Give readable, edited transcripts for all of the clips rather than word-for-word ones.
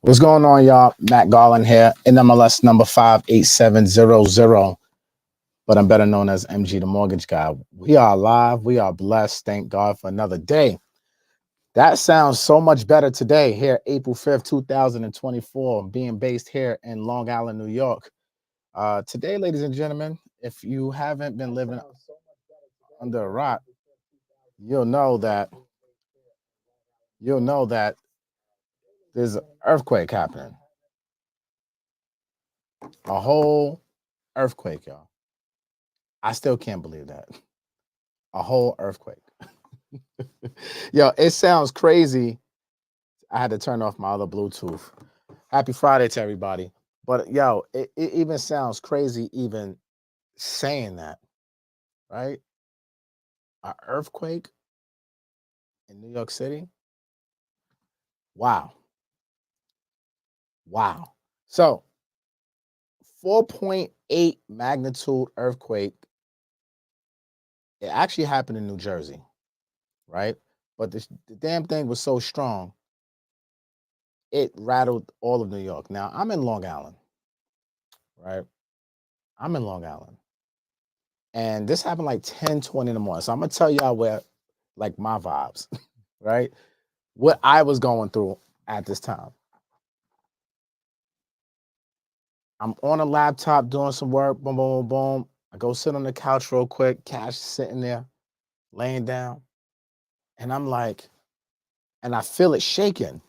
What's going on, y'all? Matt Garland here, NMLS number 58700, but I'm better known as MG the Mortgage Guy. We are alive. We are blessed. Thank God for another day. That sounds so much better today, here, April 5th, 2024, being based here in Long Island, New York. Today, ladies and gentlemen, if you haven't been living under a rock, you'll know that there's an earthquake happening. A whole earthquake, y'all. I still can't believe that. A whole earthquake. Yo, it sounds crazy. I had to turn off my other Bluetooth. Happy Friday to everybody. But yo, it even sounds crazy even saying that, right? An earthquake in New York City. Wow. Wow. So 4.8 magnitude earthquake. It actually happened in New Jersey, right? But the damn thing was so strong, it rattled all of New York. Now, I'm in Long Island, right? I'm in Long Island. And this happened like 10, 20 in the morning. So I'm gonna tell y'all where like my vibes, right? What I was going through at this time. I'm on a laptop doing some work, boom, boom, boom, boom. I go sit on the couch real quick, Cash sitting there, laying down, and I'm like, and I feel it shaking.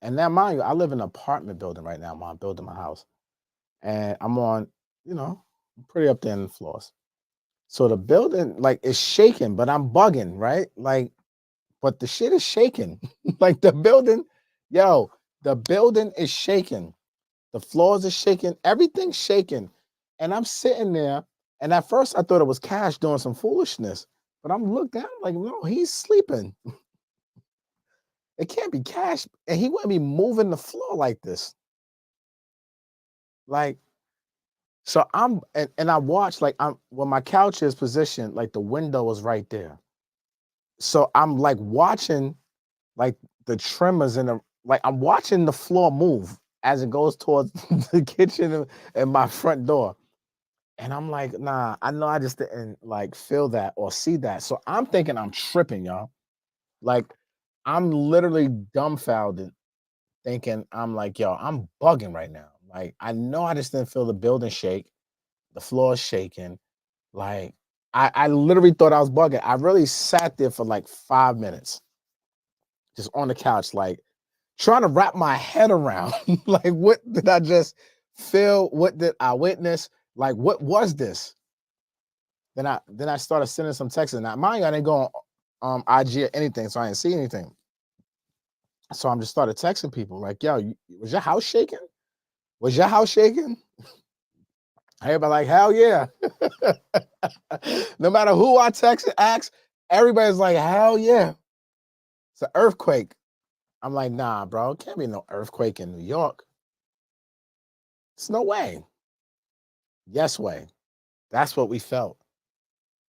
And now mind you, I live in an apartment building right now. I'm building my house. And I'm on, I'm pretty up there in the floors. So the building like is shaking, but I'm bugging, right? Like, but the shit is shaking. Like the building, yo, the building is shaking. The floors are shaking. Everything's shaking. And I'm sitting there. And at first I thought it was Cash doing some foolishness. But I'm looked down like, no, he's sleeping. It can't be Cash. And he wouldn't be moving the floor like this. Like, so and I watch like I'm when my couch is positioned, like the window is right there. So I'm like watching like the tremors in the like I'm watching the floor move as it goes towards the kitchen and my front door. And I'm like, nah, I know I just didn't like feel that or see that. So I'm thinking I'm tripping, y'all. Like I'm literally dumbfounded, thinking I'm like, yo, I'm bugging right now. Like I know I just didn't feel the building shake, the floor is shaking. Like I literally thought I was bugging. I really sat there for like 5 minutes, just on the couch, like trying to wrap my head around like what did I just feel? What did I witness? Like what was this? Then I started sending some texts. Now mind you, I didn't go on IG or anything, so I didn't see anything. So I'm just started texting people like, yo, was your house shaking? Was your house shaking? Everybody like, hell yeah. No matter who I text and ask, everybody's like, hell yeah. It's an earthquake. I'm like, nah, bro, it can't be no earthquake in New York. It's no way. Yes way. That's what we felt.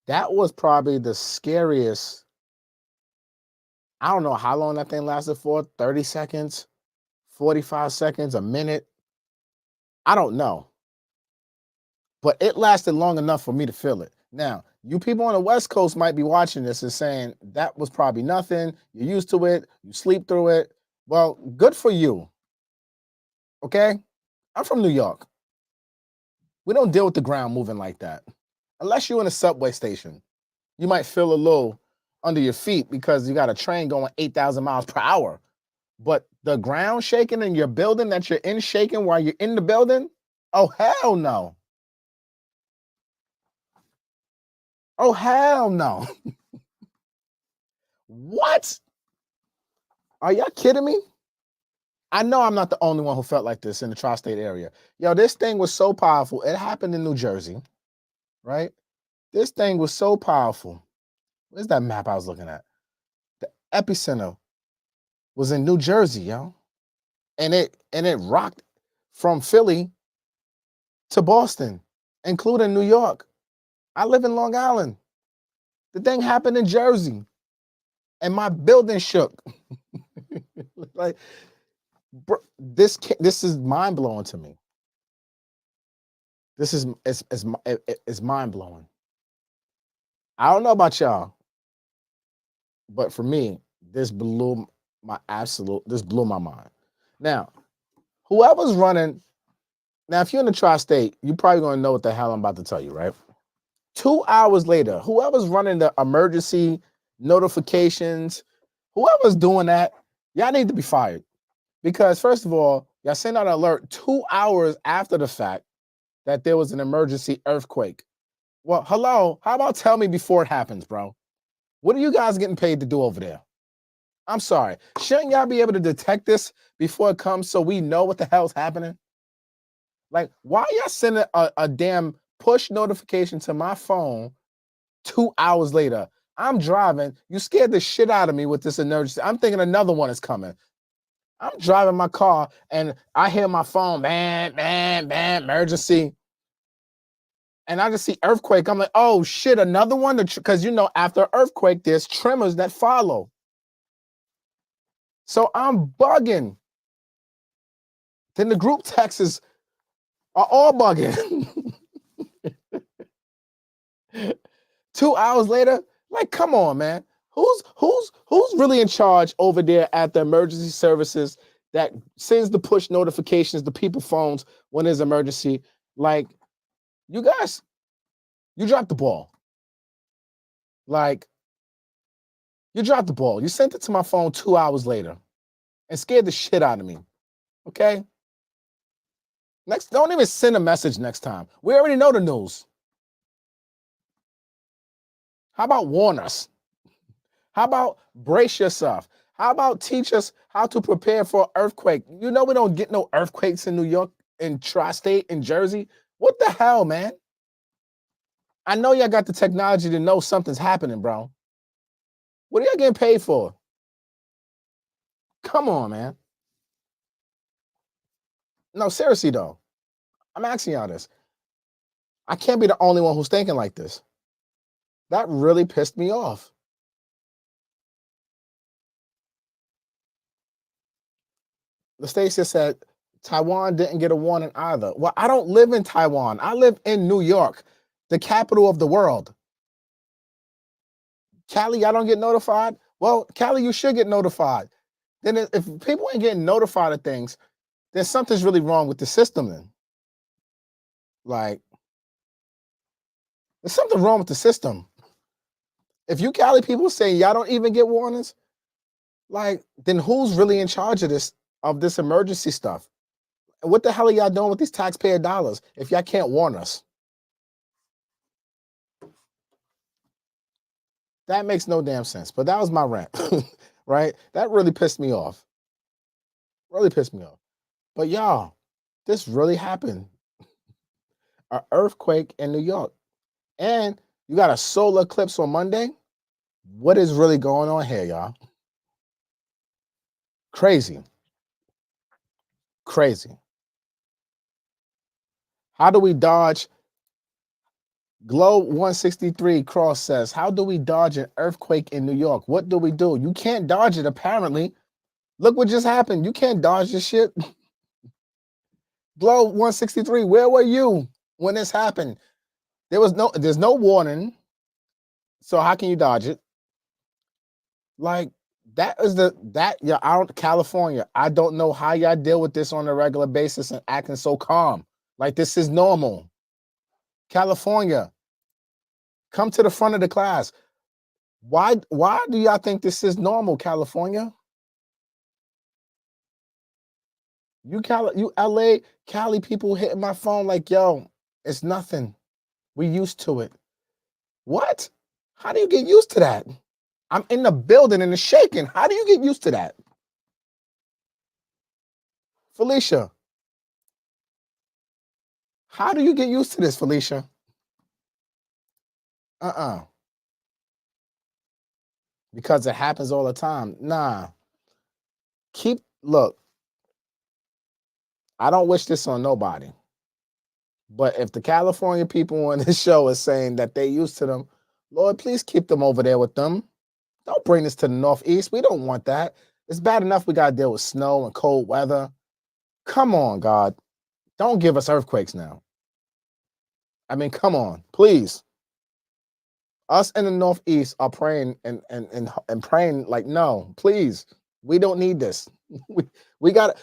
That was probably the scariest. I don't know how long that thing lasted for, 30 seconds, 45 seconds, a minute. I don't know. But it lasted long enough for me to feel it. Now, you people on the West Coast might be watching this and saying that was probably nothing. You're used to it. You sleep through it. Well, good for you. Okay? I'm from New York. We don't deal with the ground moving like that. Unless you're in a subway station, you might feel a little under your feet because you got a train going 8,000 miles per hour. But the ground shaking in your building that you're in shaking while you're in the building? Oh, hell no. Oh, hell no. What? Are y'all kidding me? I know I'm not the only one who felt like this in the tri-state area. Yo, this thing was so powerful. It happened in New Jersey, right? This thing was so powerful. Where's that map I was looking at? The epicenter was in New Jersey, yo. And it rocked from Philly to Boston, including New York. I live in Long Island. The thing happened in Jersey, and my building shook. Like This is mind blowing to me. This is it's mind blowing. I don't know about y'all, but for me, this blew my mind. Now, whoever's running now, if you're in the tri-state, you're probably gonna know what the hell I'm about to tell you, right? 2 hours later, whoever's running the emergency notifications, whoever's doing that, y'all need to be fired. Because first of all, y'all sent out an alert 2 hours after the fact that there was an emergency earthquake. Well, hello, how about tell me before it happens, bro? What are you guys getting paid to do over there? I'm sorry. Shouldn't y'all be able to detect this before it comes so we know what the hell's happening? Like, why y'all sending a damn push notification to my phone 2 hours later? I'm driving. You scared the shit out of me with this emergency. I'm thinking another one is coming. I'm driving my car and I hear my phone, bam, bam, bam, emergency. And I just see earthquake. I'm like, oh shit, another one? Because after earthquake, there's tremors that follow. So I'm bugging. Then the group texts are all bugging. 2 hours later, like, come on, man. Who's really in charge over there at the emergency services that sends the push notifications to people's phones when there's emergency? Like, you guys, you dropped the ball. Like, you dropped the ball. You sent it to my phone 2 hours later and scared the shit out of me. Okay? Don't even send a message next time. We already know the news. How about warn us? How about brace yourself? How about teach us how to prepare for an earthquake? We don't get no earthquakes in New York, in tri-state, in Jersey. What the hell, man? I know y'all got the technology to know something's happening, bro. What are y'all getting paid for? Come on, man. No, seriously though. I'm asking y'all this. I can't be the only one who's thinking like this. That really pissed me off. The Stacia said Taiwan didn't get a warning either. Well, I don't live in Taiwan. I live in New York, the capital of the world. Cali, I don't get notified. Well, Cali, you should get notified. Then if people ain't getting notified of things, then something's really wrong with the system then. Like, there's something wrong with the system. If you Cali people say y'all don't even get warnings, like, then who's really in charge of this emergency stuff? And what the hell are y'all doing with these taxpayer dollars if y'all can't warn us? That makes no damn sense. But that was my rant, right? That really pissed me off. Really pissed me off. But y'all, this really happened. An earthquake in New York. And you got a solar eclipse on Monday. What is really going on here, y'all? Crazy. Crazy. How do we dodge? Globe 163 Cross says, how do we dodge an earthquake in New York? What do we do? You can't dodge it, apparently. Look what just happened. You can't dodge this shit. Globe 163, where were you when this happened? There's no warning. So how can you dodge it? Like, California. I don't know how y'all deal with this on a regular basis and acting so calm. Like, this is normal. California, come to the front of the class. Why do y'all think this is normal, California? You LA, Cali people hitting my phone like, yo, it's nothing. We used to it. What? How do you get used to that? I'm in the building and it's shaking. How do you get used to that? Felicia, how do you get used to this, Felicia? Because it happens all the time. Nah. Look, I don't wish this on nobody. But if the California people on this show is saying that they used to them, Lord, please keep them over there with them. Don't bring this to the Northeast. We don't want that. It's bad enough we got to deal with snow and cold weather. Come on, God. Don't give us earthquakes now. I mean, come on, please. Us in the Northeast are praying and praying like, no, please, we don't need this. we, we got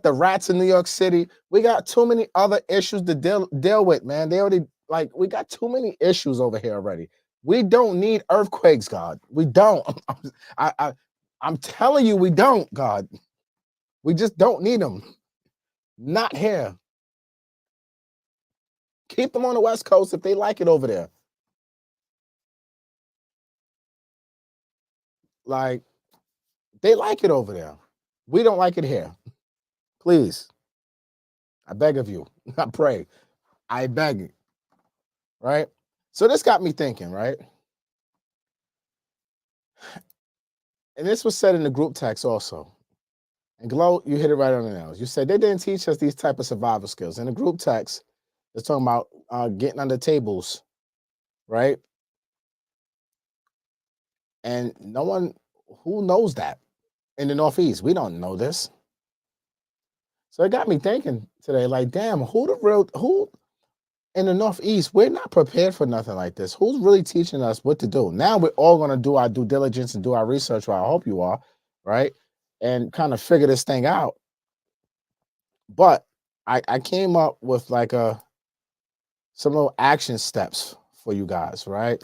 the rats in New York City. We got too many other issues to deal with, man. They already like we got too many issues over here already. We don't need earthquakes, God. We don't. I'm telling you, we don't, God. We just don't need them. Not here. Keep them on the West Coast if they like it over there. Like they like it over there. We don't like it here. Please, I beg of you. I pray. I beg you. Right. So this got me thinking, right? And this was said in the group text also. And Glow, you hit it right on the nails. You said they didn't teach us these type of survival skills. In the group text, it's talking about getting under tables, right? And no one who knows that in the Northeast. We don't know this. So it got me thinking today, like, damn, who in the Northeast, we're not prepared for nothing like this. Who's really teaching us what to do? Now we're all gonna do our due diligence and do our research. Well, I hope you are, right? And kind of figure this thing out. But I came up with like some little action steps for you guys, right?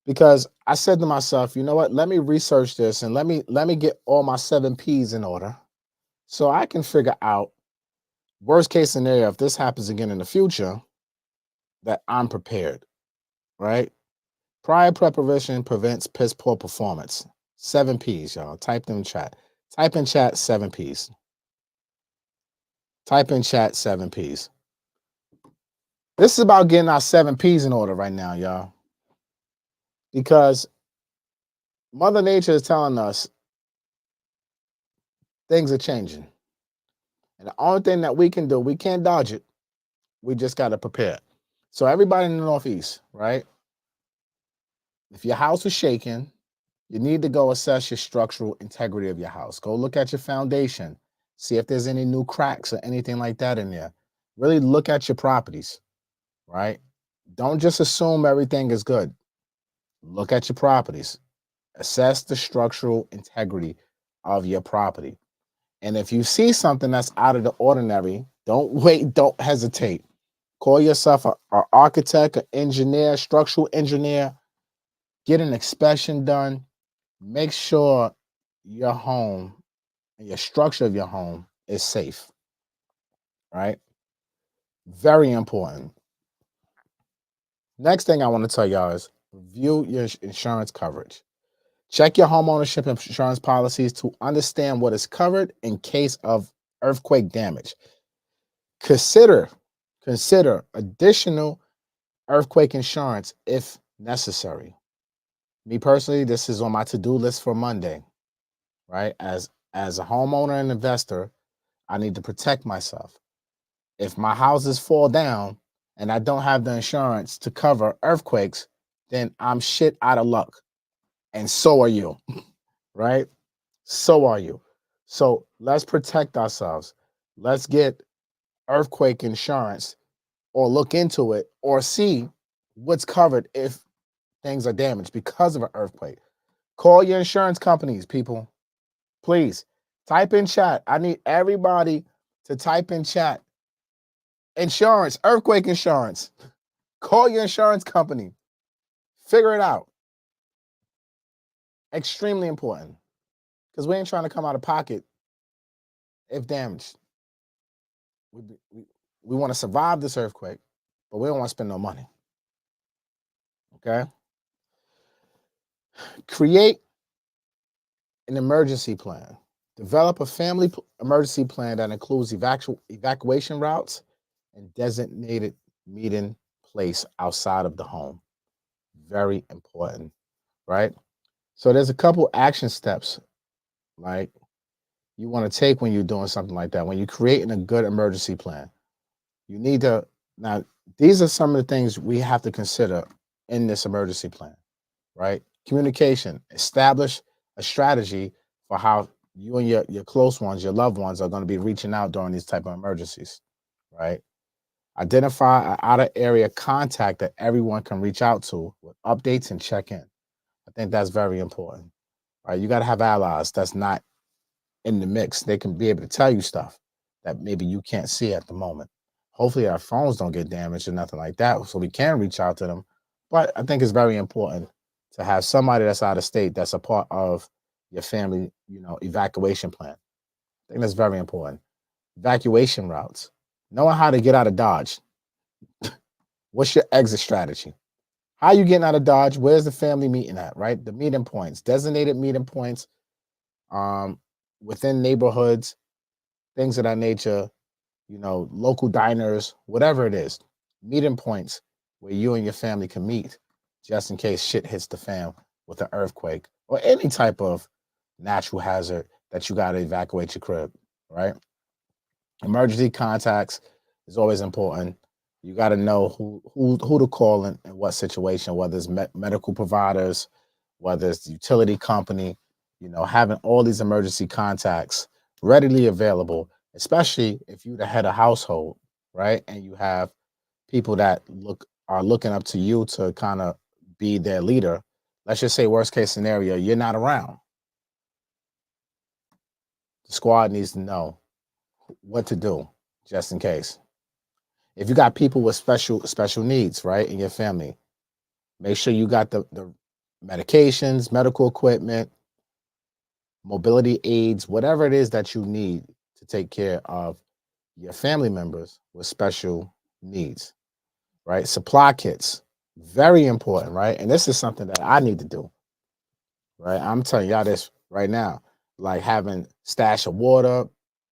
Because I said to myself, you know what? Let me research this and let me get all my 7 P's in order so I can figure out worst case scenario if this happens again in the future that I'm prepared, right? Prior preparation prevents piss poor performance. 7 P's, y'all. Type them in chat. Type in chat 7 P's. Type in chat 7 P's. This is about getting our 7 P's in order right now, y'all. Because Mother Nature is telling us things are changing. And the only thing that we can do, we can't dodge it. We just got to prepare. So everybody in the Northeast, right? If your house is shaking, you need to go assess your structural integrity of your house. Go look at your foundation. See if there's any new cracks or anything like that in there. Really look at your properties, right? Don't just assume everything is good. Look at your properties. Assess the structural integrity of your property. And if you see something that's out of the ordinary, don't wait, don't hesitate. Call yourself an architect, an engineer, structural engineer. Get an inspection done. Make sure your home and your structure of your home is safe, right? Very important. Next thing I want to tell y'all is review your insurance coverage. Check your homeownership insurance policies to understand what is covered in case of earthquake damage. Consider additional earthquake insurance if necessary. Me personally, this is on my to-do list for Monday, right? As a homeowner and investor, I need to protect myself. If my houses fall down and I don't have the insurance to cover earthquakes, then I'm shit out of luck. And so are you, right? So are you. So let's protect ourselves. Let's get earthquake insurance or look into it or see what's covered if things are damaged because of an earthquake. Call your insurance companies, people. Please type in chat. I need everybody to type in chat. Insurance, earthquake insurance. Call your insurance company. Figure it out. Extremely important because we ain't trying to come out of pocket if damaged. We, we, we want to survive this earthquake, but we don't want to spend no money. Okay? Create an emergency plan. Develop a family emergency plan that includes evacuation routes and designated meeting place outside of the home. Very important, right? So there's a couple action steps like you want to take when you're doing something like that. When you're creating a good emergency plan, you need to now these are some of the things we have to consider in this emergency plan, right? Communication, establish a strategy for how you and your close ones, your loved ones, are going to be reaching out during these type of emergencies, right? Identify an out of area contact that everyone can reach out to with updates and check in. I think that's very important, right? You got to have allies that's not in the mix. They can be able to tell you stuff that maybe you can't see at the moment. Hopefully, our phones don't get damaged or nothing like that, so we can reach out to them. But I think it's very important to have somebody that's out of state that's a part of your family, evacuation plan. I think that's very important. Evacuation routes, knowing how to get out of Dodge. What's your exit strategy? How you getting out of Dodge? Where's the family meeting at? Right, the meeting points, designated meeting points, um, within neighborhoods, things of that nature, local diners, whatever it is, meeting points where you and your family can meet just in case shit hits the fan with an earthquake or any type of natural hazard that you got to evacuate your crib, right? Emergency contacts is always important. You got to know who to call in what situation, whether it's medical providers, whether it's the utility company. Having all these emergency contacts readily available, especially if you're the head of household, right? And you have people that are looking up to you to kind of be their leader. Let's just say worst case scenario, you're not around. The squad needs to know what to do just in case. If you got people with special needs, right, in your family, make sure you got the medications, medical equipment, mobility aids, whatever it is that you need to take care of your family members with special needs, right? Supply kits, very important, right? And this is something that I need to do, right? I'm telling y'all this right now, like having stash of water,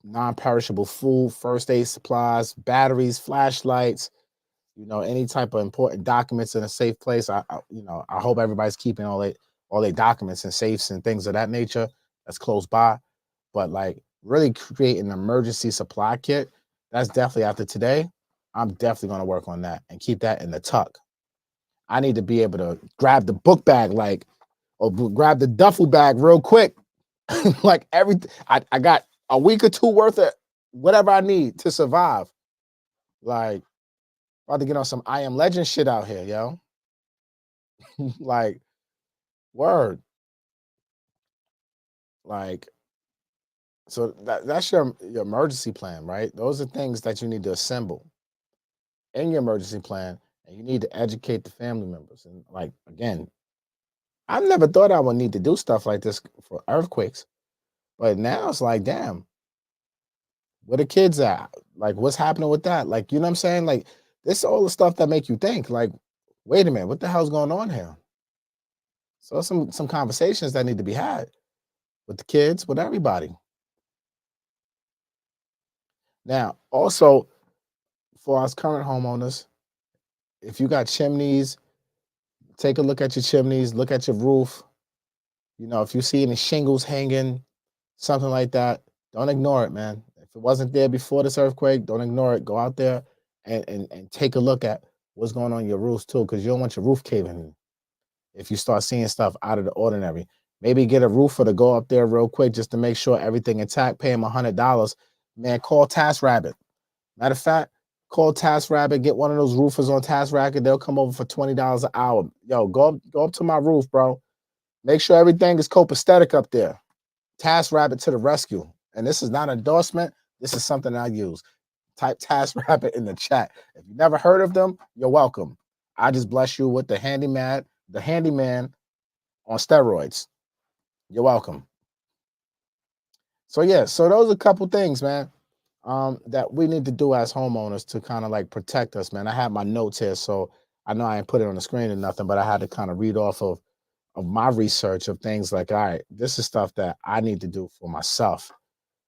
non-perishable food, first aid supplies, batteries, flashlights, any type of important documents in a safe place. I hope everybody's keeping all their documents in safes and things of that nature that's close by. But like really create an emergency supply kit. That's definitely after today. I'm definitely going to work on that and keep that in the tuck. I need to be able to grab the book bag, or grab the duffel bag real quick. Like everything, I got a week or two worth of whatever I need to survive. Like, about to get on some I Am Legend shit out here, yo. Like, word. Like, so that's your emergency plan, right? Those are things that you need to assemble in your emergency plan, and you need to educate the family members. And like again, I never thought I would need to do stuff like this for earthquakes, but now it's like, damn, where the kids at? Like, what's happening with that? Like, you know what I'm saying? Like, this is all the stuff that make you think, like, wait a minute, what the hell's going on here? So some conversations that need to be had with the kids, with everybody. Now, also for us current homeowners, if you got chimneys, take a look at your chimneys, look at your roof. If you see any shingles hanging, something like that, don't ignore it, man. If it wasn't there before this earthquake, don't ignore it. Go out there and take a look at what's going on in your roofs too, because you don't want your roof caving in. If you start seeing stuff out of the ordinary, maybe get a roofer to go up there real quick just to make sure everything intact. Pay him $100, man. Call TaskRabbit. Matter of fact, call TaskRabbit. Get one of those roofers on TaskRabbit. They'll come over for $20 an hour. Yo, go up to my roof, bro. Make sure everything is copacetic up there. TaskRabbit to the rescue. And this is not an endorsement. This is something I use. Type TaskRabbit in the chat. If you never heard of them, you're welcome. I just bless you with the handyman on steroids. You're welcome. So yeah, so those are a couple things, man, that we need to do as homeowners to kind of like protect us, man. I have my notes here, so I know I ain't put it on the screen or nothing, but I had to kind of read off of my research of things like, all right, this is stuff that I need to do for myself,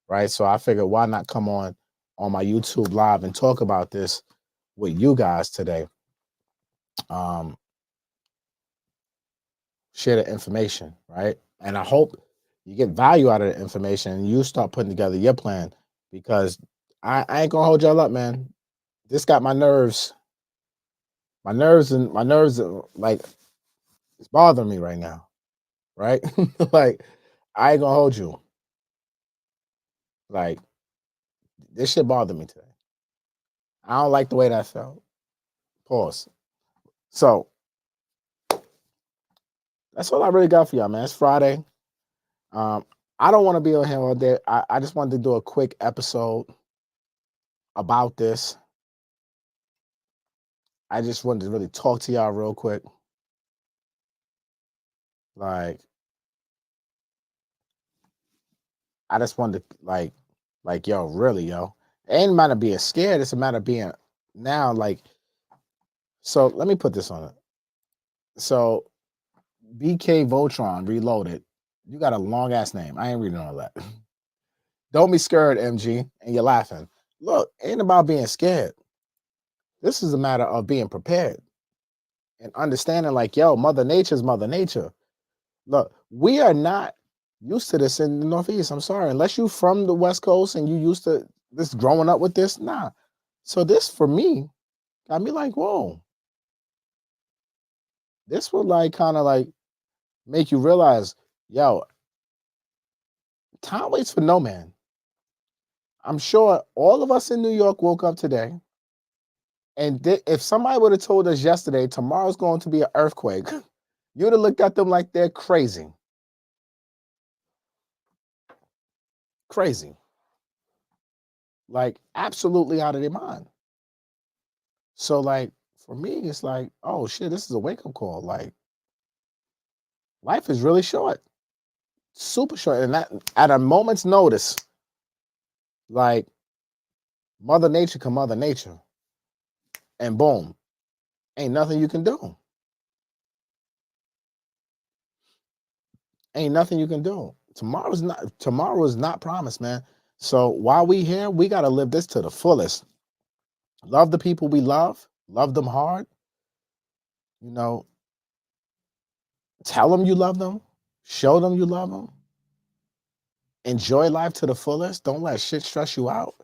right? So I figured, why not come on my YouTube live and talk about this with you guys today? Um, share the information, right? And I hope you get value out of the information and you start putting together your plan, because I ain't gonna hold y'all up, man. This got my nerves. My nerves are like, it's bothering me right now, right? Like, I ain't gonna hold you. Like, this shit bothered me today. I don't like the way that felt. Pause. So that's all I really got for y'all, man. It's Friday. Um, I don't want to be on here all day. I just wanted to do a quick episode about this. I just wanted to really talk to y'all real quick. Like, I just wanted to yo, really, yo. It ain't a matter of being scared. It's a matter of being now, like. So let me put this on it. So BK Voltron Reloaded. You got a long ass name. I ain't reading all that. Don't be scared, MG, and you're laughing. Look, ain't about being scared. This is a matter of being prepared and understanding, like, yo, Mother Nature's Mother Nature. Look, we are not used to this in the Northeast. I'm sorry. Unless you from the West Coast and you used to this growing up with this, nah. So this for me got me like, whoa. This would like kind of like make you realize, yo, time waits for no man. I'm sure all of us in New York woke up today, and if somebody would have told us yesterday tomorrow's going to be an earthquake, you'd have looked at them like they're crazy. Crazy. Like absolutely out of their mind. So like for me, it's like, oh shit, this is a wake-up call. Like life is really short. Super short. And that at a moment's notice, like Mother Nature can Mother Nature. And boom. Ain't nothing you can do. Ain't nothing you can do. Tomorrow is not promised, man. So while we here, we gotta live this to the fullest. Love the people we love them hard. You know, tell them you love them, show them you love them. Enjoy life to the fullest. Don't let shit stress you out.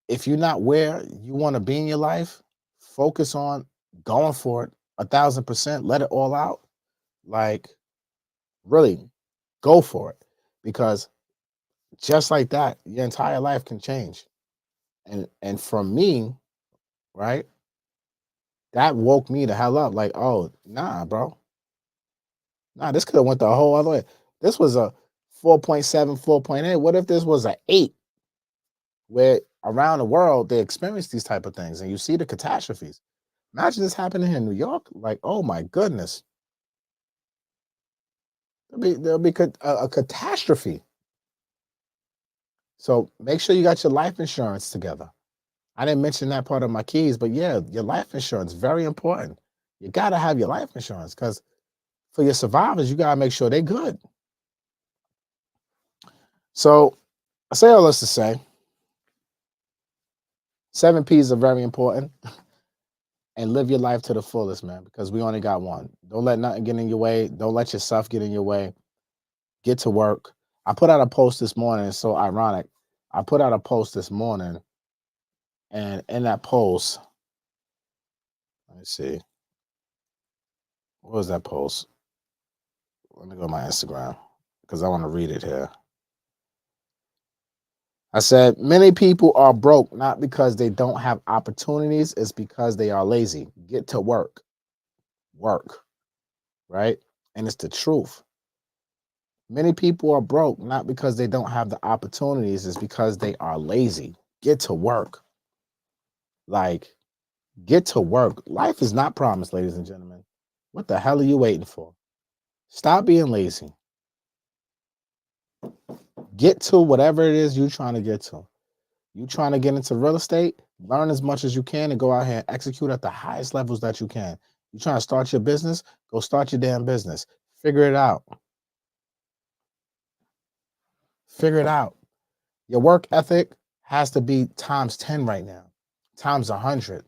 If you're not where you want to be in your life, focus on going for it 1,000%. Let it all out. Like, really, go for it. Because just like that, your entire life can change. And from me, right, that woke me the hell up. Like, oh, nah, bro. Nah, this could have went the whole other way. This was a 4.7, 4.8. What if this was an 8? Where around the world they experience these type of things and you see the catastrophes. Imagine this happening here in New York. Like, oh my goodness. There'll be a catastrophe. So make sure you got your life insurance together. I didn't mention that part of my keys, but yeah, your life insurance, very important. You gotta have your life insurance because for your survivors, you gotta make sure they're good. So I say all this to say 7 P's are very important. And live your life to the fullest, man, because we only got one. Don't let nothing get in your way. Don't let yourself get in your way. Get to work. I put out a post this morning. It's so ironic. I put out a post this morning, and in that post, let me see. What was that post? Let me go to my Instagram because I want to read it here. I said, many people are broke not because they don't have opportunities, it's because they are lazy. Get to work. Work. Right? And it's the truth. Many people are broke not because they don't have the opportunities, it's because they are lazy. Get to work. Like, get to work. Life is not promised, ladies and gentlemen. What the hell are you waiting for? Stop being lazy. Get to whatever it is you're trying to get to. You trying to get into real estate, learn as much as you can and go out here and execute at the highest levels that you can. You trying to start your business, go start your damn business. Figure it out. Figure it out. Your work ethic has to be times 10 right now, times 100.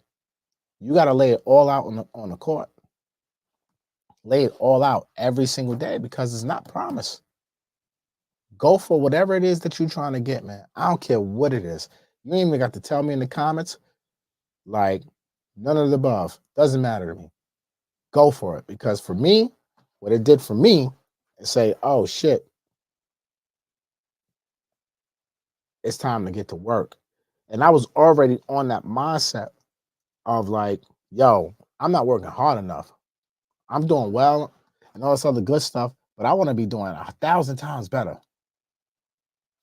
You got to lay it all out on the court. Lay it all out every single day because it's not promised. Go for whatever it is that you're trying to get, man. I don't care what it is. You ain't even got to tell me in the comments. Like, none of the above. Doesn't matter to me. Go for it. Because for me, what it did for me is say, oh shit, it's time to get to work. And I was already on that mindset of like, yo, I'm not working hard enough. I'm doing well and all this other good stuff, but I want to be doing 1,000 times better,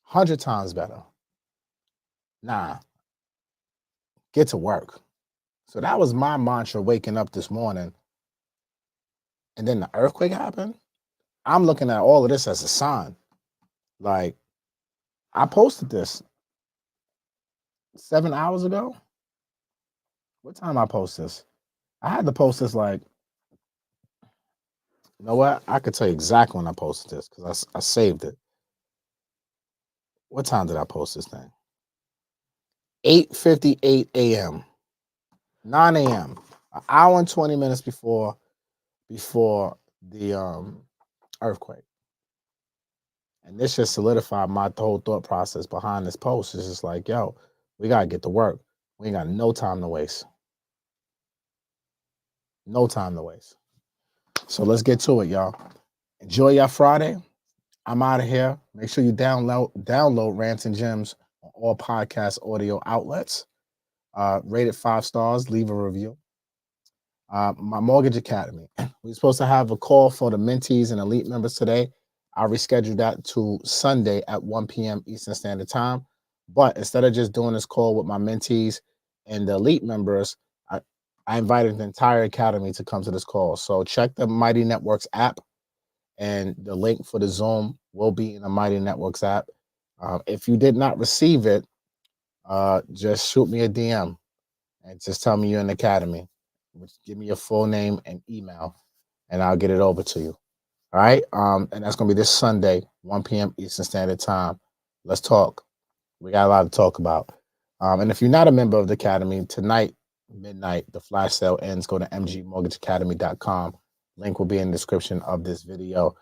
100 times better. Nah, get to work. So that was my mantra waking up this morning. And then the earthquake happened. I'm looking at all of this as a sign. Like, I posted this 7 hours ago. What time I post this? I had to post this like, you know what? I could tell you exactly when I posted this because I saved it. What time did I post this thing? 8:58 a.m. 9 a.m. An hour and 20 minutes before the earthquake. And this just solidified my whole thought process behind this post. It's just like, yo, we gotta get to work. We ain't got no time to waste. No time to waste. So let's get to it, y'all. Enjoy your Friday. I'm out of here. Make sure you download Rants and Gems on all podcast audio outlets. Rate it 5 stars. Leave a review. My Mortgage Academy. We're supposed to have a call for the mentees and elite members today. I'll reschedule that to Sunday at 1 p.m. Eastern Standard Time. But instead of just doing this call with my mentees and the elite members, I invited the entire academy to come to this call. So check the Mighty Networks app, and the link for the Zoom will be in the Mighty Networks app. If you did not receive it, just shoot me a DM and just tell me you're in the academy. Give me your full name and email, and I'll get it over to you. All right. And that's gonna be this Sunday, 1 p.m. Eastern Standard Time. Let's talk. We got a lot to talk about. And if you're not a member of the Academy, tonight, midnight, the flash sale ends. Go to mgmortgageacademy.com. Link will be in the description of this video.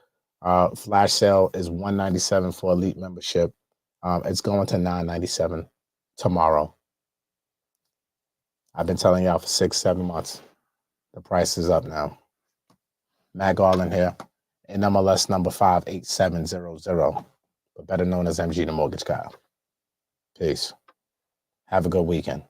Flash sale is $197 for elite membership. It's going to $997 tomorrow. I've been telling y'all for 6-7 months. The price is up now. Matt Garland here, NMLS number 58700, but better known as MG the Mortgage Guy. Peace. Have a good weekend.